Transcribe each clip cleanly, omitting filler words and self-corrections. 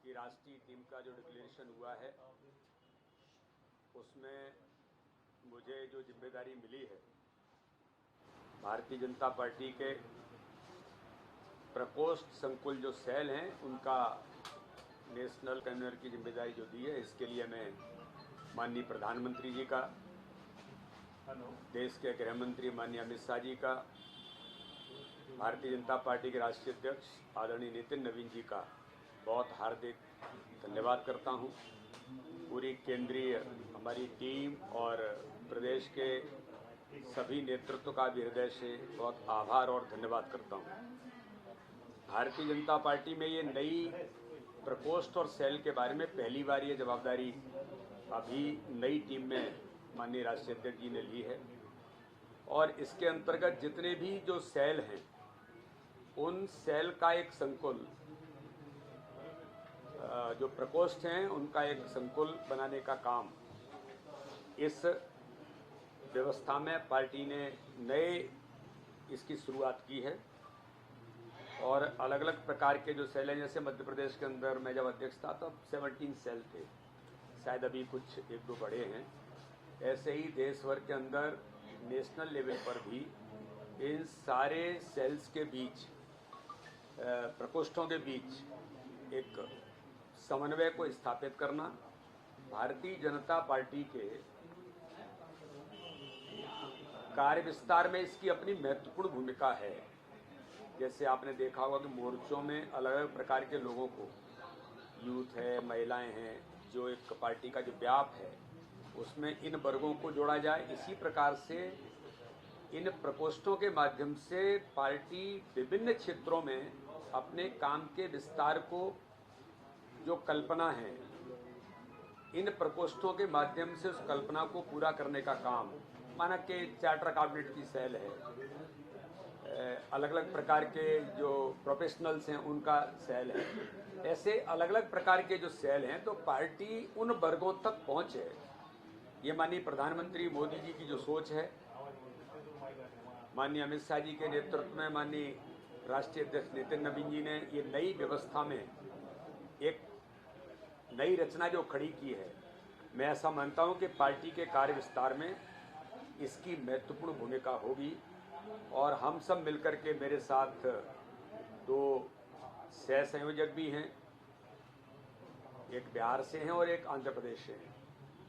की राष्ट्रीय टीम का जो डिक्लेरेशन हुआ है उसमें मुझे जो जिम्मेदारी मिली है भारतीय जनता पार्टी के प्रकोष्ठ संकुल जो सेल हैं उनका नेशनल कन्वीनर की जिम्मेदारी जो दी है, इसके लिए मैं माननीय प्रधानमंत्री जी का, देश के गृह मंत्री माननीय अमित शाह जी का, भारतीय जनता पार्टी के राष्ट्रीय अध्यक्ष आदरणीय नितिन नवीन जी का बहुत हार्दिक धन्यवाद करता हूं। पूरी केंद्रीय हमारी टीम और प्रदेश के सभी नेतृत्व का भी हृदय से बहुत आभार और धन्यवाद करता हूं। भारतीय जनता पार्टी में ये नई प्रकोष्ठ और सेल के बारे में पहली बार ये जवाबदारी अभी नई टीम में माननीय राष्ट्रीय अध्यक्ष जी ने ली है और इसके अंतर्गत जितने भी जो सेल हैं उन सेल का एक संकुल, जो प्रकोष्ठ हैं उनका एक संकुल बनाने का काम इस व्यवस्था में पार्टी ने नए इसकी शुरुआत की है। और अलग अलग प्रकार के जो सेल हैं, जैसे मध्य प्रदेश के अंदर मैं जब अध्यक्ष था तब 17 सेल थे, शायद अभी कुछ एक दो बढ़े हैं। ऐसे ही देश भर के अंदर नेशनल लेवल पर भी इन सारे सेल्स के बीच, प्रकोष्ठों के बीच एक समन्वय को स्थापित करना, भारतीय जनता पार्टी के कार्य विस्तार में इसकी अपनी महत्वपूर्ण भूमिका है। जैसे आपने देखा होगा कि मोर्चों में अलग अलग प्रकार के लोगों को, यूथ है, महिलाएं हैं, जो एक पार्टी का जो व्याप है उसमें इन वर्गों को जोड़ा जाए। इसी प्रकार से इन प्रकोष्ठों के माध्यम से पार्टी विभिन्न क्षेत्रों में अपने काम के विस्तार को जो कल्पना है, इन प्रकोष्ठों के माध्यम से उस कल्पना को पूरा करने का काम, माना कि चार्टर अकाउंटेंट की सेल है, अलग अलग प्रकार के जो प्रोफेशनल्स हैं उनका सेल है, ऐसे अलग अलग प्रकार के जो सेल हैं, तो पार्टी उन वर्गों तक पहुंचे। ये माननीय प्रधानमंत्री मोदी जी की जो सोच है, माननीय अमित शाह जी के नेतृत्व में माननीय राष्ट्रीय अध्यक्ष नितिन नवीन जी ने ये नई व्यवस्था में एक नई रचना जो खड़ी की है, मैं ऐसा मानता हूं कि पार्टी के कार्य विस्तार में इसकी महत्वपूर्ण भूमिका होगी। और हम सब मिलकर के, मेरे साथ दो सह संयोजक भी हैं, एक बिहार से हैं और एक आंध्र प्रदेश से हैं,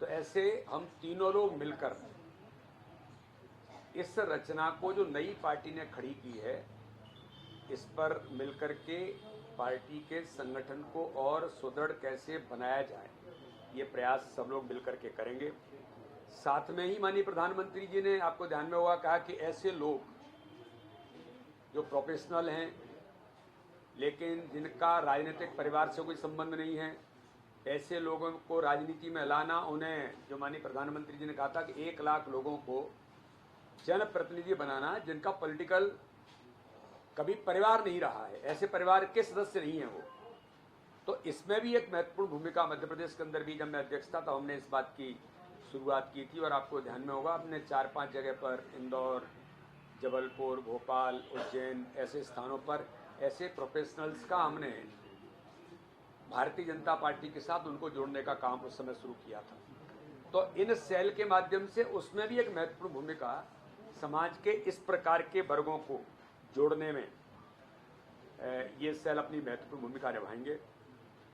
तो ऐसे हम तीनों लोग मिलकर इस रचना को जो नई पार्टी ने खड़ी की है, इस पर मिलकर के पार्टी के संगठन को और सुदृढ़ कैसे बनाया जाए, ये प्रयास सब लोग मिलकर के करेंगे। साथ में ही माननीय प्रधानमंत्री जी ने, आपको ध्यान में होगा, कहा कि ऐसे लोग जो प्रोफेशनल हैं लेकिन जिनका राजनीतिक परिवार से कोई संबंध नहीं है, ऐसे लोगों को राजनीति में लाना, उन्हें, जो माननीय प्रधानमंत्री जी ने कहा था कि 1 लाख लोगों को जनप्रतिनिधि बनाना जिनका पॉलिटिकल कभी परिवार नहीं रहा है, ऐसे परिवार के सदस्य नहीं है वो। तो इसमें भी एक महत्वपूर्ण भूमिका मध्य प्रदेश के अंदर भी, जब मैं अध्यक्ष था तो हमने इस बात की शुरुआत की थी। और आपको ध्यान में होगा, हमने 4-5 जगह पर, इंदौर, जबलपुर, भोपाल, उज्जैन, ऐसे स्थानों पर ऐसे प्रोफेशनल्स का हमने भारतीय जनता पार्टी के साथ उनको जोड़ने का काम उस समय शुरू किया था। तो इन सेल के माध्यम से उसमें भी एक महत्वपूर्ण भूमिका, समाज के इस प्रकार के वर्गों को जोड़ने में ये सेल अपनी महत्वपूर्ण भूमिका निभाएंगे।